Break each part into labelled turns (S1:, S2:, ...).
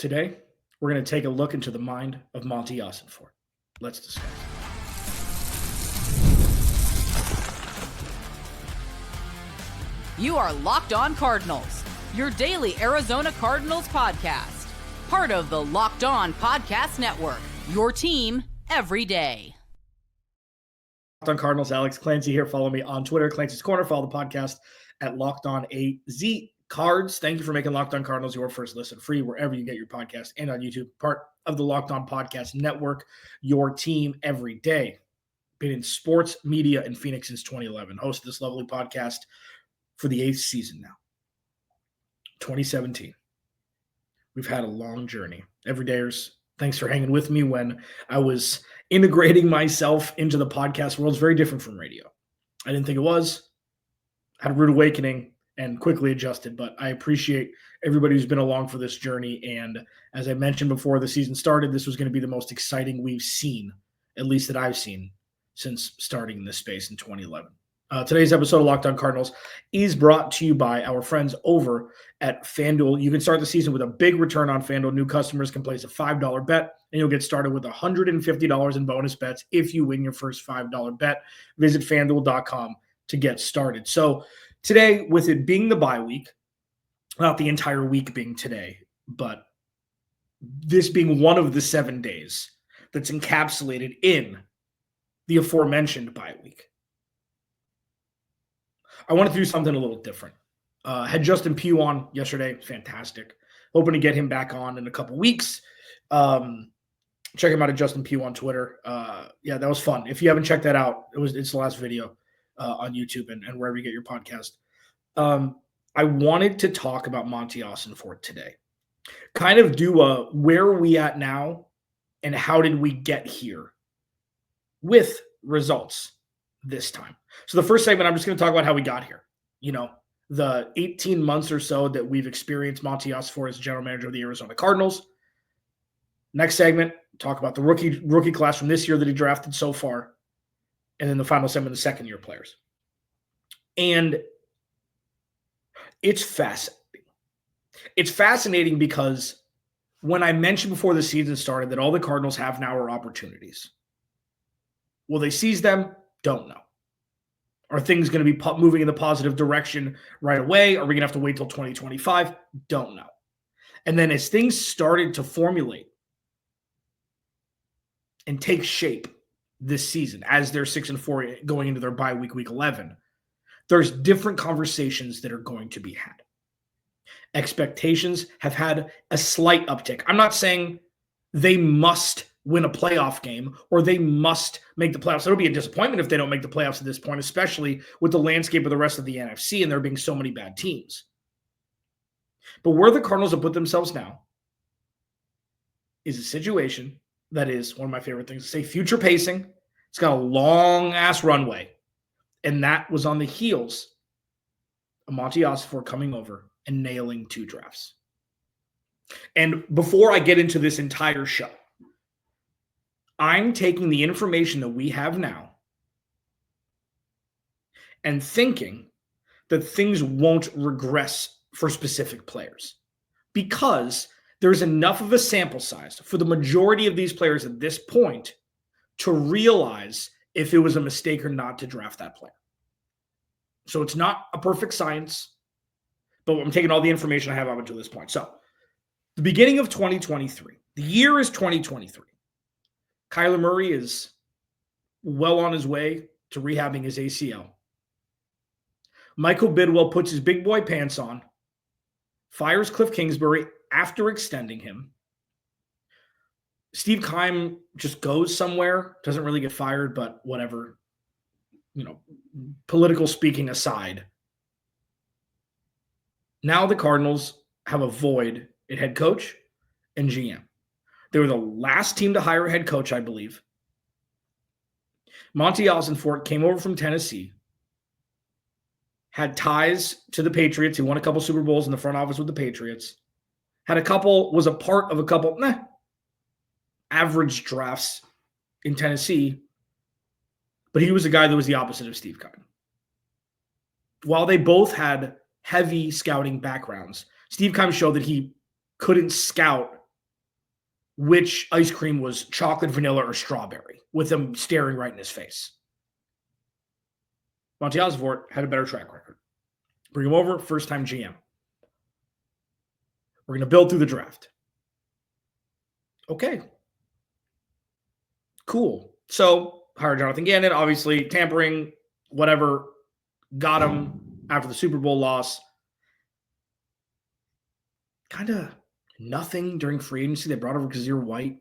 S1: Today, we're going to take a look into the mind of Monti Ossenfort. Let's discuss.
S2: You are Locked On Cardinals, your daily Arizona Cardinals podcast. Part of the Locked On Podcast Network, your team every day.
S1: Locked On Cardinals, Alex Clancy here. Follow me on Twitter, Clancy's Corner. Follow the podcast at Locked On AZ Cards. Thank you for making Locked On Cardinals your first listen, free wherever you get your podcast and on YouTube. Part of the Locked On Podcast Network, your team every day. Been in sports media in Phoenix since 2011. Hosted this lovely podcast for the 8th season now. 2017. We've had a long journey. Everydayers, thanks for hanging with me when I was integrating myself into the podcast world. It's very different from radio. I didn't think it was. Had a rude awakening and quickly adjusted, but I appreciate everybody who's been along for this journey. And as I mentioned before the season started, this was going to be the most exciting we've seen, at least that I've seen, since starting in this space in 2011. Today's episode of Locked On Cardinals is brought to you by our friends over at FanDuel. You can start the season with a big return on FanDuel. New customers can place a $5 bet, and you'll get started with $150 in bonus bets if you win your first $5 bet. Visit FanDuel.com to get started. So today, with it being the bye week, not the entire week being today, but this being one of the 7 days that's encapsulated in the aforementioned bye week, I wanted to do something a little different. Had Justin Pugh on yesterday. Fantastic. Hoping to get him back on in a couple weeks. Check him out at Justin Pugh on Twitter. Yeah, that was fun. If you haven't checked that out, it's the last video on YouTube and wherever you get your podcast. I wanted to talk about Monti Ossenfort today. Kind of do a where are we at now and how did we get here with results this time. So the first segment, I'm just going to talk about how we got here. You know, the 18 months or so that we've experienced Monti Ossenfort as general manager of the Arizona Cardinals. Next segment, talk about the rookie class from this year that he drafted so far. And then the final segment, the second-year players. And it's fascinating. It's fascinating because when I mentioned before the season started that all the Cardinals have now are opportunities. Will they seize them? Don't know. Are things going to be moving in the positive direction right away? Are we going to have to wait till 2025? Don't know. And then as things started to formulate and take shape this season, as they're 6-4 going into their bye week, week 11, there's different conversations that are going to be had. Expectations have had a slight uptick. I'm not saying they must win a playoff game or they must make the playoffs. It'll be a disappointment if they don't make the playoffs at this point, especially with the landscape of the rest of the NFC and there being so many bad teams. But where the Cardinals have put themselves now is a situation that is one of my favorite things to say, future pacing. It's got a long-ass runway. And that was on the heels of Monti Ossenfort coming over and nailing 2 drafts. And before I get into this entire show, I'm taking the information that we have now and thinking that things won't regress for specific players because there's enough of a sample size for the majority of these players at this point to realize if it was a mistake or not to draft that player. So it's not a perfect science, but I'm taking all the information I have up until this point. So the beginning of 2023, the year is 2023. Kyler Murray is well on his way to rehabbing his ACL. Michael Bidwell puts his big boy pants on, fires Cliff Kingsbury after extending him. Steve Keim just goes somewhere, doesn't really get fired, but whatever, you know, political speaking aside. Now the Cardinals have a void at head coach and GM. They were the last team to hire a head coach, I believe. Monti Ossenfort came over from Tennessee, had ties to the Patriots. He won a couple Super Bowls in the front office with the Patriots. Was a part of a couple average drafts in Tennessee, but he was a guy that was the opposite of Steve Keim. While they both had heavy scouting backgrounds, Steve Keim showed that he couldn't scout which ice cream was chocolate, vanilla, or strawberry, with him staring right in his face. Monti Ossenfort had a better track record. Bring him over, first-time GM. We're going to build through the draft. Okay. Cool. So, hired Jonathan Gannon, obviously tampering, whatever, got him after the Super Bowl loss. Kind of nothing during free agency. They brought over Xavier White.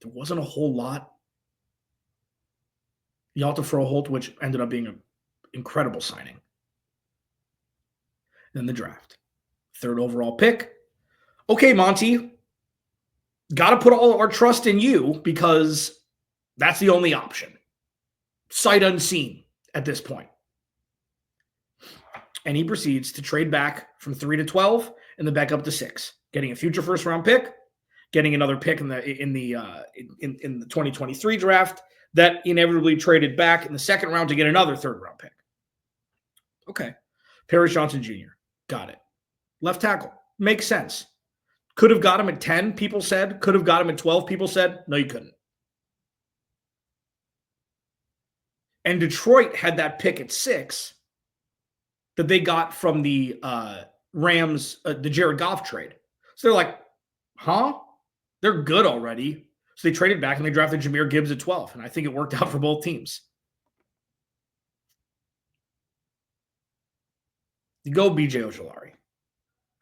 S1: There wasn't a whole lot. Yalta Froholt, which ended up being an incredible signing. Then the draft. 3rd overall pick. Okay, Monty. Got to put all our trust in you because that's the only option. Sight unseen at this point. And he proceeds to trade back from 3 to 12 and then back up to 6, getting a future first-round pick, getting another pick in the 2023 draft that inevitably traded back in the 2nd round to get another 3rd-round pick. Okay. Paris Johnson Jr. Got it. Left tackle. Makes sense. Could have got him at 10, people said. Could have got him at 12, people said. No, you couldn't. And Detroit had that pick at 6 that they got from the Rams, the Jared Goff trade. So they're like, huh? They're good already. So they traded back and they drafted Jahmyr Gibbs at 12. And I think it worked out for both teams. You go BJ Ojulari.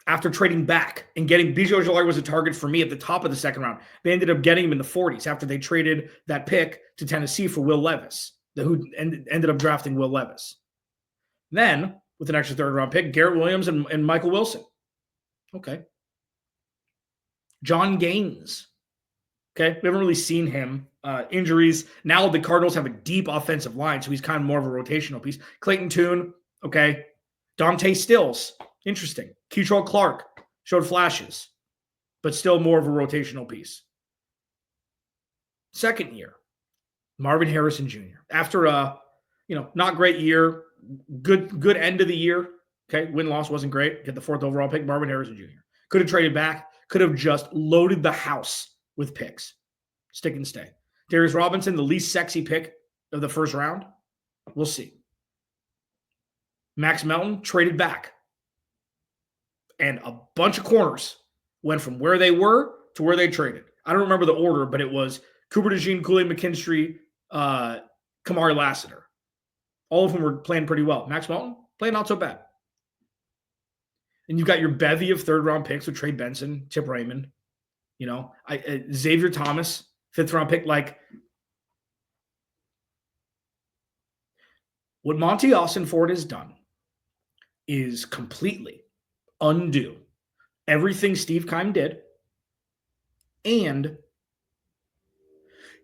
S1: After trading back and getting BJ Ojulari was a target for me at the top of the 2nd round. They ended up getting him in the 40s after they traded that pick to Tennessee for Will Levis, who ended up drafting Will Levis. Then, with an extra 3rd round pick, Garrett Williams and Michael Wilson. Okay. John Gaines. Okay. We haven't really seen him. Injuries. Now the Cardinals have a deep offensive line, so he's kind of more of a rotational piece. Clayton Tune. Okay. Dante Stills. Interesting. Keitrell Clark showed flashes, but still more of a rotational piece. 2nd year, Marvin Harrison Jr. After a, not great year, good end of the year. Okay, win-loss wasn't great. Get the 4th overall pick, Marvin Harrison Jr. Could have traded back. Could have just loaded the house with picks. Stick and stay. Darius Robinson, the least sexy pick of the 1st round. We'll see. Max Melton traded back. And a bunch of corners went from where they were to where they traded. I don't remember the order, but it was Cooper DeJean, Kool-Aid McKinstry, Kamari Lassiter. All of them were playing pretty well. Max Melton, playing not so bad. And you've got your bevy of 3rd-round picks with Trey Benson, Tip Reiman, Xavier Thomas, 5th-round pick. Like, what Monti Ossenfort has done is completely undo everything Steve Keim did, and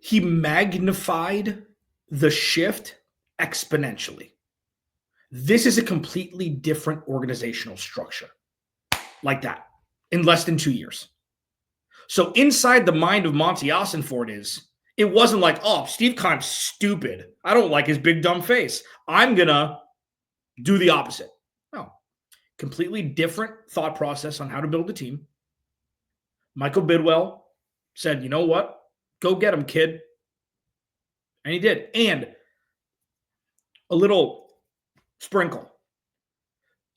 S1: he magnified the shift exponentially. This is a completely different organizational structure like that in less than 2 years. So inside the mind of Monti Ossenfort it wasn't like, oh, Steve Keim's stupid. I don't like his big dumb face. I'm going to do the opposite. No. Completely different thought process on how to build a team. Michael Bidwell said, you know what? Go get him, kid. And he did. And a little sprinkle.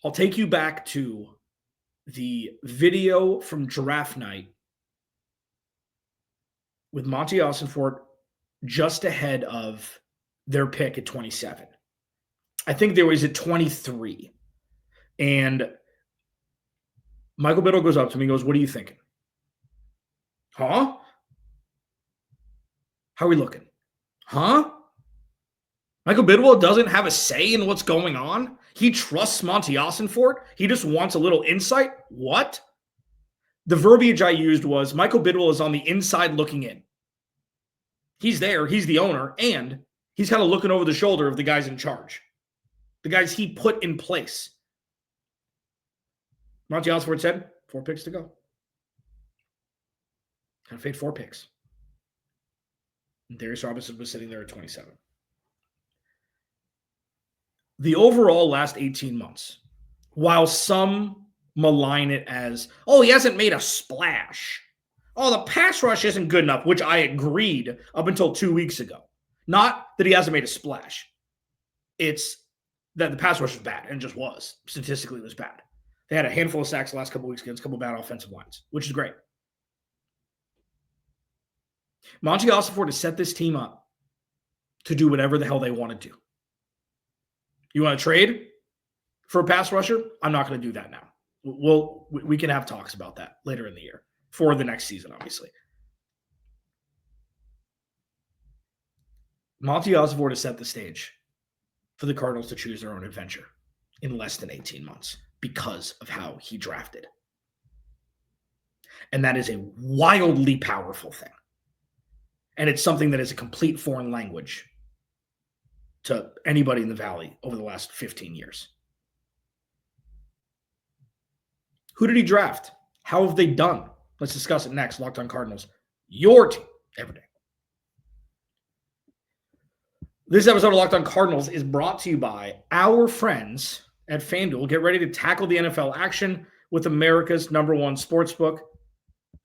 S1: I'll take you back to the video from Giraffe Night with Monti Ossenfort just ahead of their pick at 27. I think there was at 23. And Michael Biddle goes up to me and goes, what are you thinking? Huh? How are we looking? Huh? Michael Bidwell doesn't have a say in what's going on? He trusts Monti Ossenfort? He just wants a little insight? What? The verbiage I used was Michael Bidwell is on the inside looking in. He's there. He's the owner. And he's kind of looking over the shoulder of the guys in charge. The guys he put in place. Monti Ossenfort said, 4 picks to go. Kind of fade 4 picks. And Darius Robinson was sitting there at 27. The overall last 18 months, while some malign it as, oh, he hasn't made a splash. Oh, the pass rush isn't good enough, which I agreed up until 2 weeks ago. Not that he hasn't made a splash. It's that the pass rush was bad, and just was. Statistically, it was bad. They had a handful of sacks the last couple of weeks against a couple of bad offensive lines, which is great. Monti Ossenfort has set this team up to do whatever the hell they want to do. You want to trade for a pass rusher? I'm not going to do that now. We can have talks about that later in the year for the next season, obviously. Monti Ossenfort has set the stage for the Cardinals to choose their own adventure in less than 18 months because of how he drafted. And that is a wildly powerful thing. And it's something that is a complete foreign language to anybody in the Valley over the last 15 years. Who did he draft? How have they done? Let's discuss it next. Locked on Cardinals, your team every day. This episode of Locked on Cardinals is brought to you by our friends at FanDuel. Get ready to tackle the NFL action with America's #1 sportsbook,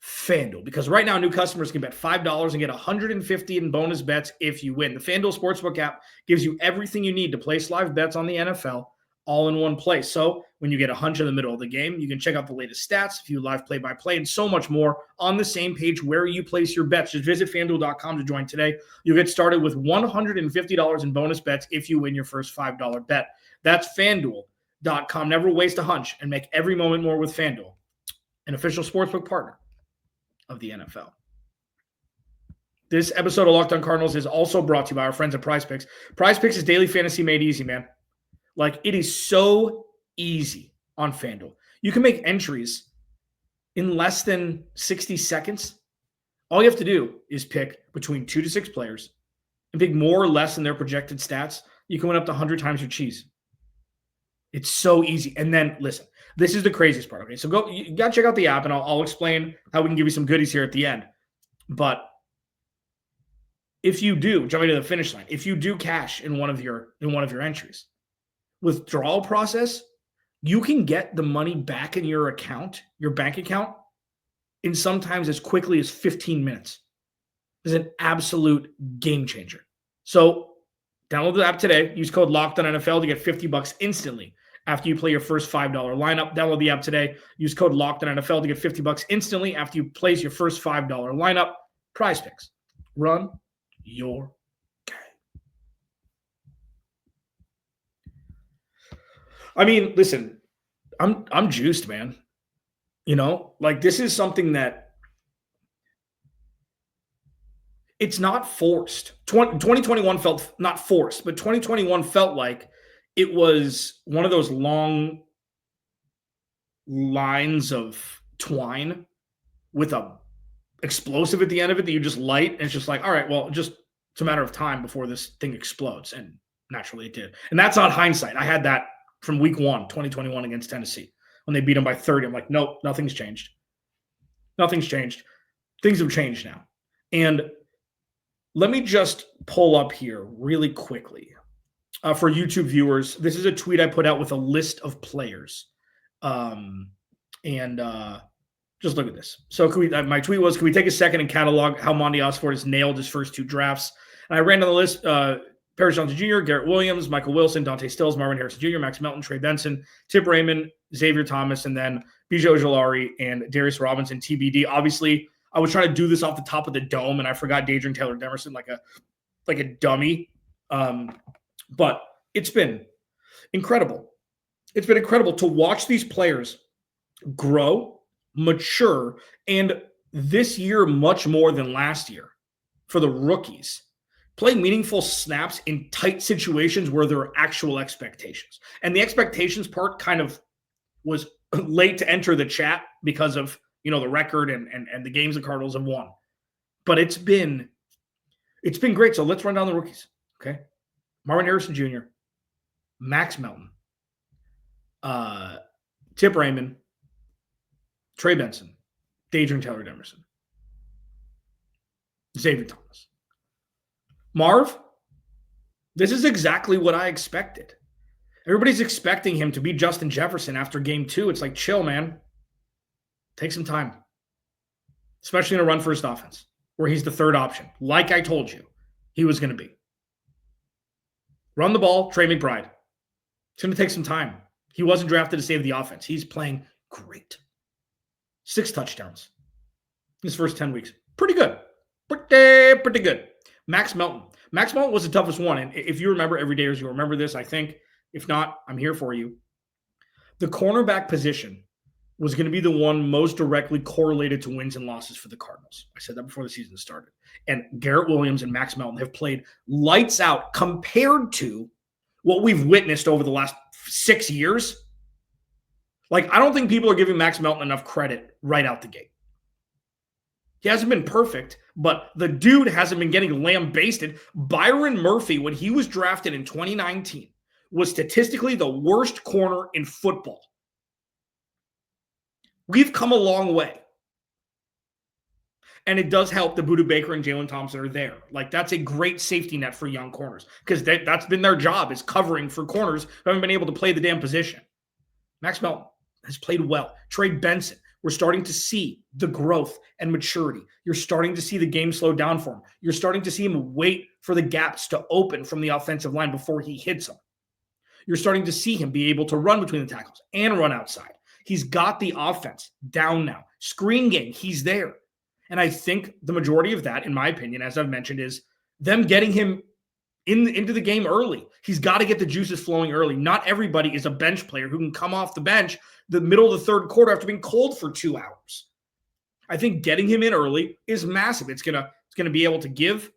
S1: FanDuel. Because right now, new customers can bet $5 and get $150 in bonus bets if you win. The FanDuel Sportsbook app gives you everything you need to place live bets on the NFL all in one place. So when you get a hunch in the middle of the game, you can check out the latest stats, view live play-by-play, and so much more on the same page where you place your bets. Just visit FanDuel.com to join today. You'll get started with $150 in bonus bets if you win your first $5 bet. That's FanDuel.com. Never waste a hunch and make every moment more with FanDuel, an official sportsbook partner of the NFL. This episode of Locked on Cardinals is also brought to you by our friends at Prize Picks. Prize Picks is daily fantasy made easy, man. Like, it is so easy on FanDuel. You can make entries in less than 60 seconds. All you have to do is pick between 2 to 6 players and pick more or less than their projected stats. You can win up to 100 times your cheese. It's so easy. And then, listen, this is the craziest part. Okay, so you got to check out the app, and I'll explain how we can give you some goodies here at the end. But if you do, jumping to the finish line, if you do cash in one of your entries, withdrawal process, you can get the money back in your account, your bank account, in sometimes as quickly as 15 minutes. It's an absolute game changer. So download the app today. Use code LOCKEDONNFL to get $50 instantly after you play your first $5 lineup. Download the app today. Use code LOCKEDONNFL to get $50 instantly after you place your first $5 lineup. Prize Picks. Run your I mean, listen, I'm juiced, man. You know, like, this is something that it's not forced. 2021 felt not forced, but 2021 felt like it was one of those long lines of twine with a explosive at the end of it that you just light, and it's just like, all right, well, just it's a matter of time before this thing explodes. And naturally it did. And that's not hindsight. I had that from week 1, 2021 against Tennessee when they beat them by 30. I'm like, nope, nothing's changed. Nothing's changed. Things have changed now. And let me just pull up here really quickly for YouTube viewers. This is a tweet I put out with a list of players. Just look at this. So my tweet was, can we take a second and catalog how Monti Ossenfort has nailed his first 2 drafts? And I ran down the list. Paris Johnson Jr., Garrett Williams, Michael Wilson, Dante Stills, Marvin Harrison Jr., Max Melton, Trey Benson, Reiman, Xavier Thomas, and then Ojulari and Darius Robinson, TBD. Obviously, I was trying to do this off the top of the dome, and I forgot Dadrion Taylor-Demerson like a dummy. But it's been incredible. It's been incredible to watch these players grow, mature, and this year much more than last year for the rookies. Play meaningful snaps in tight situations where there are actual expectations. And the expectations part kind of was late to enter the chat because of, the record and the games the Cardinals have won. But it's been great. So let's run down the rookies. Okay. Marvin Harrison Jr., Max Melton, Reiman, Trey Benson, Dadrion Taylor-Demerson, Xavier Thomas. Marv, this is exactly what I expected. Everybody's expecting him to be Justin Jefferson after game 2. It's like, chill, man. Take some time. especially in a run-first offense, where he's the third option, like I told you he was going to be. Run the ball, Trey McBride. It's going to take some time. He wasn't drafted to save the offense. He's playing great. 6 touchdowns in his first 10 weeks. Pretty good. Pretty good. Max Melton. Max Melton was the toughest one. And if you remember, every day, you'll remember this, I think. If not, I'm here for you. The cornerback position was going to be the one most directly correlated to wins and losses for the Cardinals. I said that before the season started. And Garrett Williams and Max Melton have played lights out compared to what we've witnessed over the last 6 years. Like, I don't think people are giving Max Melton enough credit right out the gate. He hasn't been perfect, but the dude hasn't been getting lambasted. Byron Murphy, when he was drafted in 2019, was statistically the worst corner in football. We've come a long way. And it does help that Budda Baker and Jalen Thompson are there. Like, that's a great safety net for young corners because that's been their job, is covering for corners who haven't been able to play the damn position. Max Melton has played well. Trey Benson, we're starting to see the growth and maturity. You're starting to see the game slow down for him. You're starting to see him wait for the gaps to open from the offensive line before he hits them. You're starting to see him be able to run between the tackles and run outside. He's got the offense down now. Screen game, he's there. And I think the majority of that, in my opinion, as I've mentioned, is them getting him into the game early. He's got to get the juices flowing early. Not everybody is a bench player who can come off the bench the middle of the third quarter after being cold for 2 hours. I think getting him in early is massive. It's gonna be able to give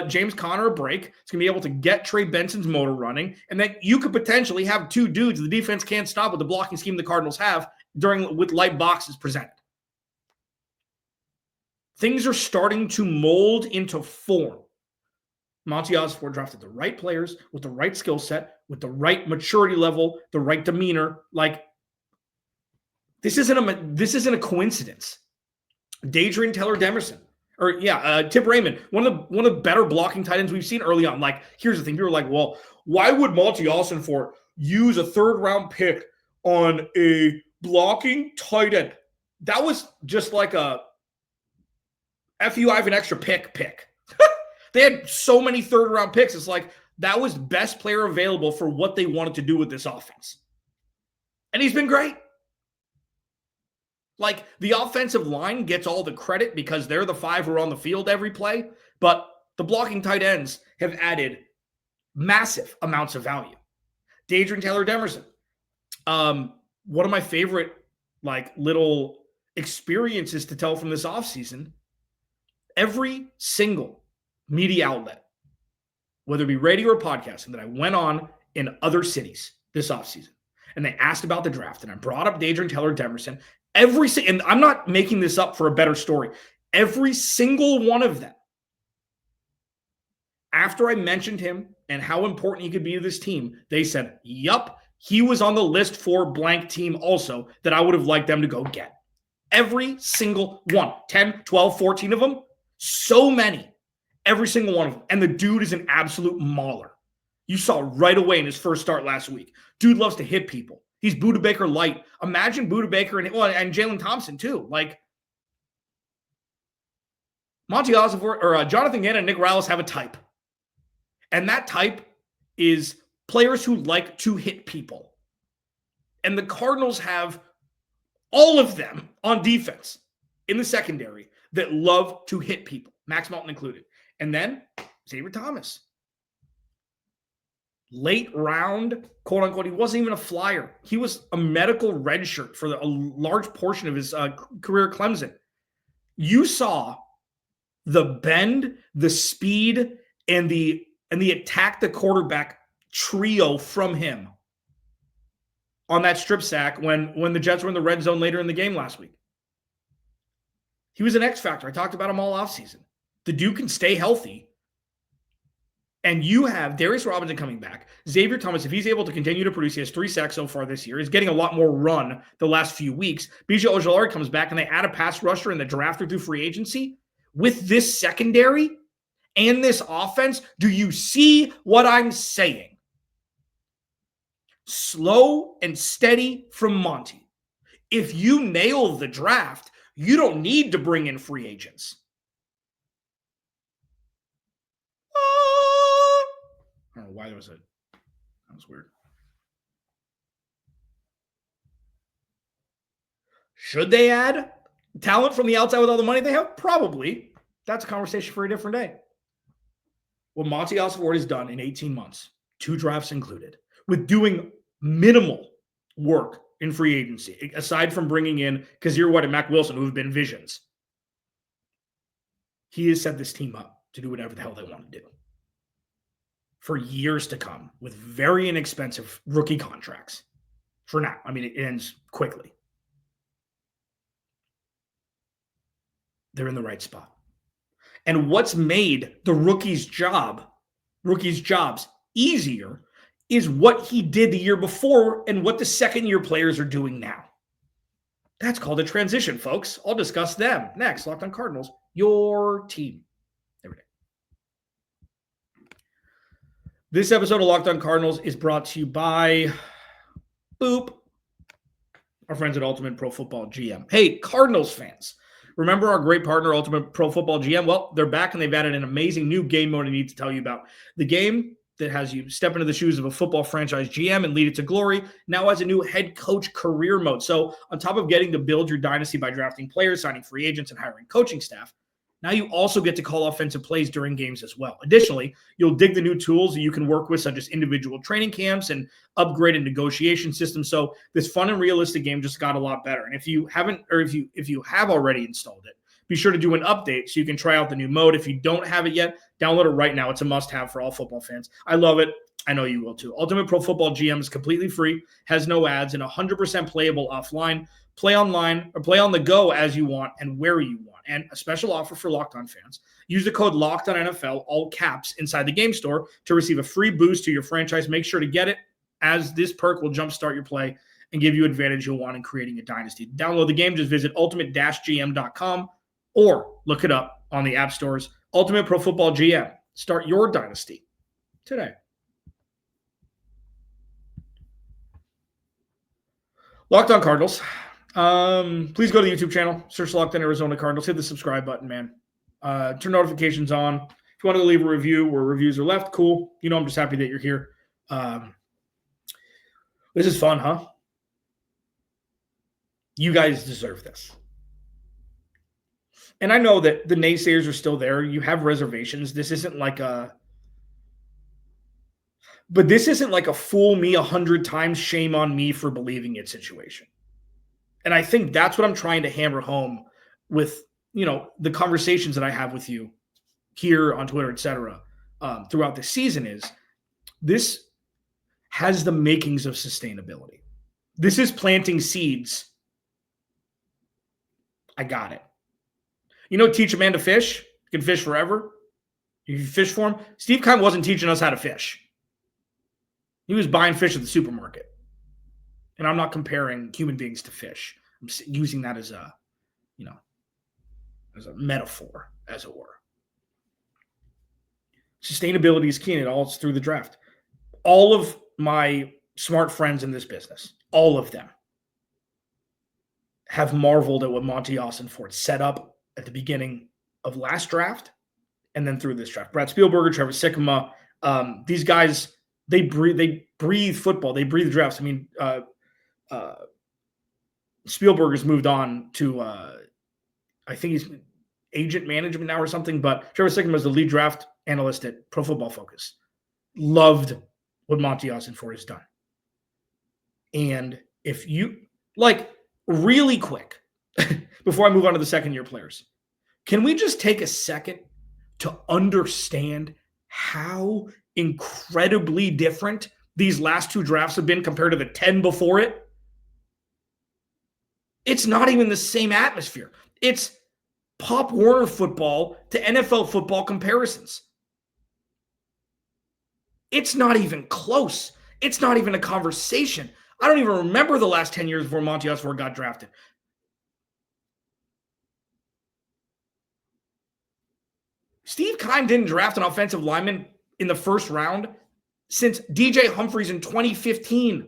S1: James Conner a break. It's going to be able to get Trey Benson's motor running, and then you could potentially have 2 dudes the defense can't stop with the blocking scheme the Cardinals have with light boxes presented. Things are starting to mold into form. Monti Ossenfort drafted the right players with the right skill set, with the right maturity level, the right demeanor. Like, this isn't a coincidence. Dadrion Taylor-Demerson. Tip Reiman, one of the better blocking tight ends we've seen early on. Like, here's the thing. People are like, well, why would Monti Ossenfort use a 3rd-round pick on a blocking tight end? That was just like a FU, I have an extra pick. They had so many 3rd-round picks. It's like, that was best player available for what they wanted to do with this offense. And he's been great. Like, the offensive line gets all the credit because they're the 5 who are on the field every play, but the blocking tight ends have added massive amounts of value. Dadrion Taylor-Demerson. One of my favorite, little experiences to tell from this offseason, every single media outlet, whether it be radio or podcasting, that I went on in other cities this offseason, and they asked about the draft, and I brought up Dadrion Taylor-Demerson, and I'm not making this up for a better story. Every single one of them, after I mentioned him and how important he could be to this team, they said, yup, he was on the list for blank team also that I would have liked them to go get. Every single one. 10, 12, 14 of them. So many. Every single one of them. And the dude is an absolute mauler. You saw right away in his first start last week. Dude loves to hit people. He's Budda Baker light. Imagine Budda Baker and Jalen Thompson too. Like, Monti Ossenfort or Jonathan Gannon and Nick Rallis have a type. And that type is players who like to hit people. And the Cardinals have all of them on defense in the secondary that love to hit people, Max Melton included. And then Xavier Thomas. Late round, quote unquote, he wasn't even a flyer. He was a medical redshirt for a large portion of his career at Clemson. You saw the bend, the speed, and the attack the quarterback trio from him on that strip sack when the Jets were in the red zone later in the game last week. He was an X factor. I talked about him all offseason. The dude can stay healthy. And you have Darius Robinson coming back. Xavier Thomas, if he's able to continue to produce, he has 3 sacks so far this year. He's getting a lot more run the last few weeks. BJ Ojulari comes back, and they add a pass rusher in the draft or through free agency. With this secondary and this offense, do you see what I'm saying? Slow and steady from Monty. If you nail the draft, You don't need to bring in free agents. I don't know why that was weird. Should they add talent from the outside with all the money they have? Probably. That's a conversation for a different day. What Monti Ossenfort has done in 18 months, 2 drafts included, with doing minimal work in free agency, aside from bringing in Kazir White and Mac Wilson, who have been visions. He has set this team up to do whatever the hell they want to do for years to come with very inexpensive rookie contracts. For now. I mean, it ends quickly. They're in the right spot. And what's made the rookies' jobs easier is what he did the year before and what the second-year players are doing now. That's called a transition, folks. I'll discuss them next. Locked on Cardinals, your team every day. This episode of Locked on Cardinals is brought to you by Boop, our friends at Ultimate Pro Football GM. Hey, Cardinals fans. Remember our great partner, Ultimate Pro Football GM? Well, they're back and they've added an amazing new game mode I need to tell you about. The game that has you step into the shoes of a football franchise GM and lead it to glory now has a new head coach career mode. So on top of getting to build your dynasty by drafting players, signing free agents, and hiring coaching staff, now you also get to call offensive plays during games as well. Additionally, you'll dig the new tools that you can work with, such as individual training camps and upgraded negotiation systems. So this fun and realistic game just got a lot better. And if you haven't, or if you have already installed it, be sure to do an update so you can try out the new mode. If you don't have it yet, download it right now. It's a must-have for all football fans. I love it. I know you will too. Ultimate Pro Football GM is completely free, has no ads, and 100% playable offline. Play online or play on the go as you want and where you want. And a special offer for Locked On fans. Use the code LOCKEDONNFL, all caps, inside the game store to receive a free boost to your franchise. Make sure to get it, as this perk will jumpstart your play and give you advantage you'll want in creating a dynasty. To download the game, just visit ultimate-gm.com or look it up on the app stores. Ultimate Pro Football GM. Start your dynasty today. Locked On Cardinals. Please go to the YouTube channel, search Locked On Arizona Cardinals, hit the subscribe button, man. Turn notifications on. If you want to leave a review where reviews are left, cool. You know, I'm just happy that you're here. This is fun, huh? You guys deserve this. And I know that the naysayers are still there. You have reservations. This isn't like a fool me 100 times, shame on me for believing it situation. And I think that's what I'm trying to hammer home with, the conversations that I have with you here on Twitter, et cetera, throughout the season is this has the makings of sustainability. This is planting seeds. I got it. Teach a man to fish. You can fish forever. You can fish for him. Steve Keim wasn't teaching us how to fish. He was buying fish at the supermarket. And I'm not comparing human beings to fish. I'm using that as a metaphor, as it were. Sustainability is key, and it all is through the draft. All of my smart friends in this business, all of them, have marveled at what Monti Ossenfort set up at the beginning of last draft and then through this draft. Brad Spielberger, Trevor Sikkema, these guys, they breathe football. They breathe drafts. I mean, Spielberger's moved on to, I think he's agent management now or something, but Trevor Sikkema is the lead draft analyst at Pro Football Focus. Loved what Monti Ossenfort has done. And if you, really quick, before I move on to the second-year players, can we just take a second to understand how incredibly different these last 2 drafts have been compared to the 10 before it? It's not even the same atmosphere. It's Pop Warner football to NFL football comparisons. It's not even close. It's not even a conversation. I don't even remember the last 10 years before Monti Ossenfort got drafted. Steve Keim didn't draft an offensive lineman in the first round since DJ Humphries in 2015.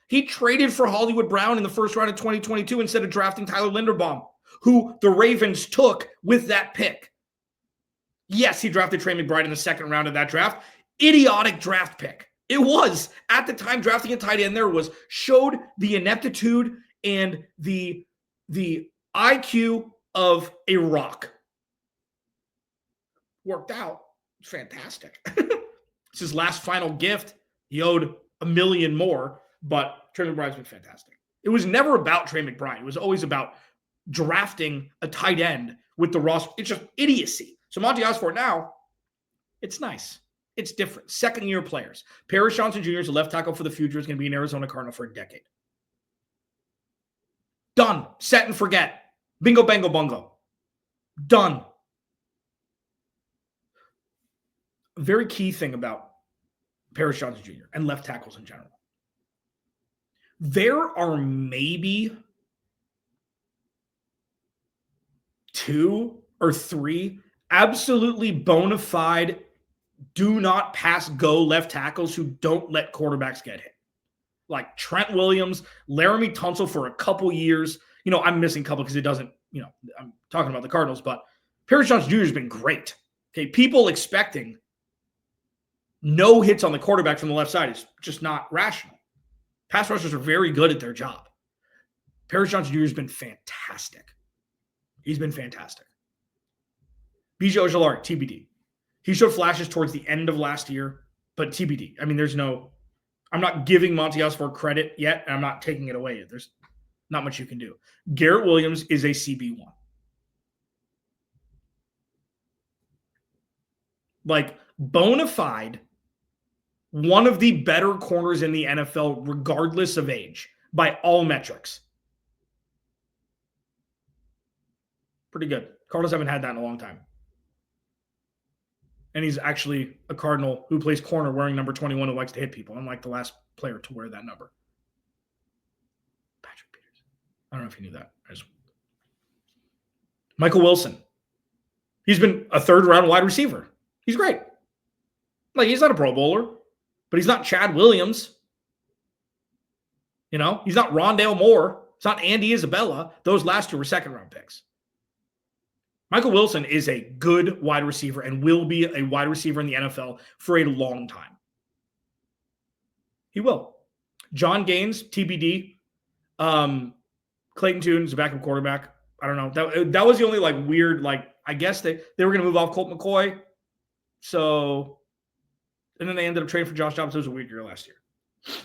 S1: He traded for Hollywood Brown in the first round of 2022 instead of drafting Tyler Linderbaum. who the Ravens took with that pick. Yes, he drafted Trey McBride in the second round of that draft. Idiotic draft pick. It was. At the time, drafting a tight end there showed the ineptitude and the IQ of a rock. Worked out. Fantastic. It's his last final gift. He owed $1 million more, but Trey McBride's been fantastic. It was never about Trey McBride. It was always about drafting a tight end with the roster. It's just idiocy. So Monti Ossenfort now, it's nice. It's different. Second-year players. Paris Johnson Jr. is a left tackle for the future. Is going to be an Arizona Cardinal for a decade. Done. Set and forget. Bingo, bango, bungo. Done. A very key thing about Paris Johnson Jr. and left tackles in general. There are maybe 2 or 3 absolutely bona fide do not pass go left tackles who don't let quarterbacks get hit. Like Trent Williams, Laramie Tunsil for a couple years. I'm missing a couple because it doesn't, I'm talking about the Cardinals, but Paris Johnson Jr. has been great. Okay, people expecting no hits on the quarterback from the left side is just not rational. Pass rushers are very good at their job. Paris Johnson Jr. has been fantastic. He's been fantastic. BJ Ojulari, TBD. He showed flashes towards the end of last year, but TBD. I mean, I'm not giving Monti Ossenfort credit yet, and I'm not taking it away yet. There's not much you can do. Garrett Williams is a CB1. Like, bona fide, one of the better corners in the NFL, regardless of age, by all metrics. Pretty good. Cardinals haven't had that in a long time. And he's actually a Cardinal who plays corner wearing number 21 who likes to hit people, unlike the last player to wear that number. Patrick Peters. I don't know if you knew that. Michael Wilson. He's been a third-round wide receiver. He's great. Like, he's not a Pro Bowler, but he's not Chad Williams. He's not Rondale Moore. It's not Andy Isabella. Those last 2 were second-round picks. Michael Wilson is a good wide receiver and will be a wide receiver in the NFL for a long time. He will. John Gaines, TBD. Clayton Tune is a backup quarterback. I don't know. That was the only weird, I guess they were going to move off Colt McCoy. So, and then they ended up trading for Josh Dobbs. It was a weird year last year.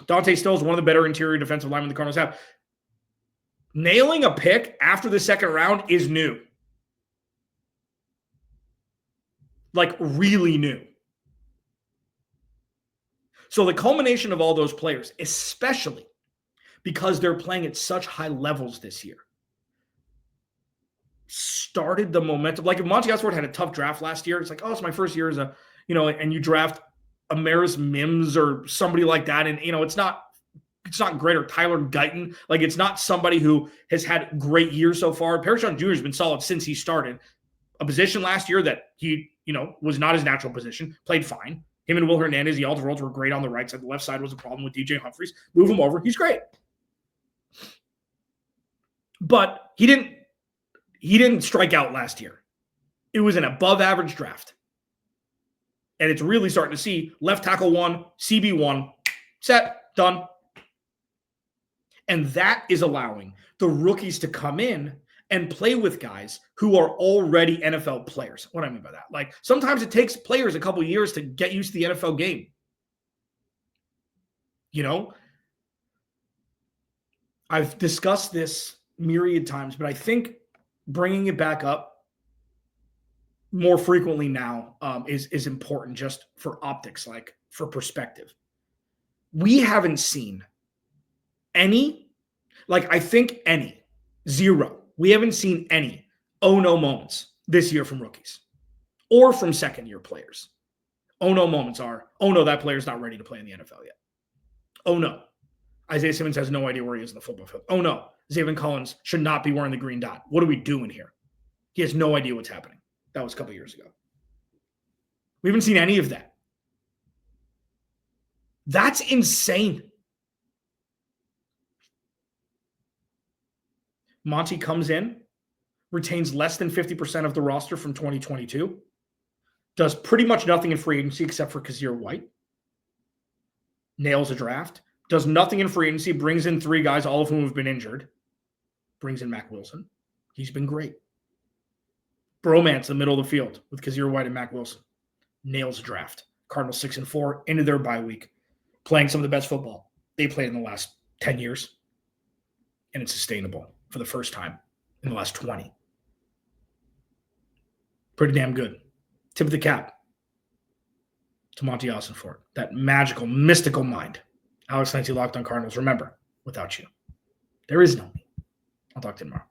S1: Dante Stills, one of the better interior defensive linemen the Cardinals have. Nailing a pick after the second round is new. Really new. So the culmination of all those players, especially because they're playing at such high levels this year, started the momentum. Like if Monti Ossenfort had a tough draft last year, it's like, oh, it's my first year as a, and you draft Amaris Mims or somebody like that. And, it's not great, or Tyler Guyton. Like, it's not somebody who has had great years so far. Paris Johnson Jr. has been solid since he started. A position last year that he, was not his natural position, played fine. Him and Will Hernandez, the alter roles were great on the right side. The left side was a problem with DJ Humphries. Move him over. He's great. But he didn't strike out last year. It was an above average draft. And it's really starting to see left tackle 1, CB 1, set, done. And that is allowing the rookies to come in and play with guys who are already NFL players. What do I mean by that? Sometimes it takes players a couple of years to get used to the NFL game. I've discussed this myriad times, but I think bringing it back up more frequently now is important just for optics, for perspective. We haven't seen zero. We haven't seen any oh no moments this year from rookies or from second-year players. Oh no moments are, oh no, that player's not ready to play in the NFL yet. Oh no, Isaiah Simmons has no idea where he is in the football field. Oh no, Zaven Collins should not be wearing the green dot. What are we doing here? He has no idea what's happening. That was a couple years ago. We haven't seen any of that. That's insane. Monty comes in retains less than 50% of the roster from 2022, does pretty much nothing in free agency except for Kazir White, nails a draft, does nothing in free agency, brings in 3 guys, all of whom have been injured, brings in Mack Wilson. He's been great. Bromance in the middle of the field with Kazir White and Mack Wilson. Nails a draft. Cardinals 6-4 into their bye week, playing some of the best football they played in the last 10 years. And it's sustainable for the first time in the last 20. Pretty damn good. Tip of the cap to Monti Ossenfort. That magical, mystical mind. Alex Clancy, Locked on Cardinals. Remember, without you, there is no me. I'll talk to you tomorrow.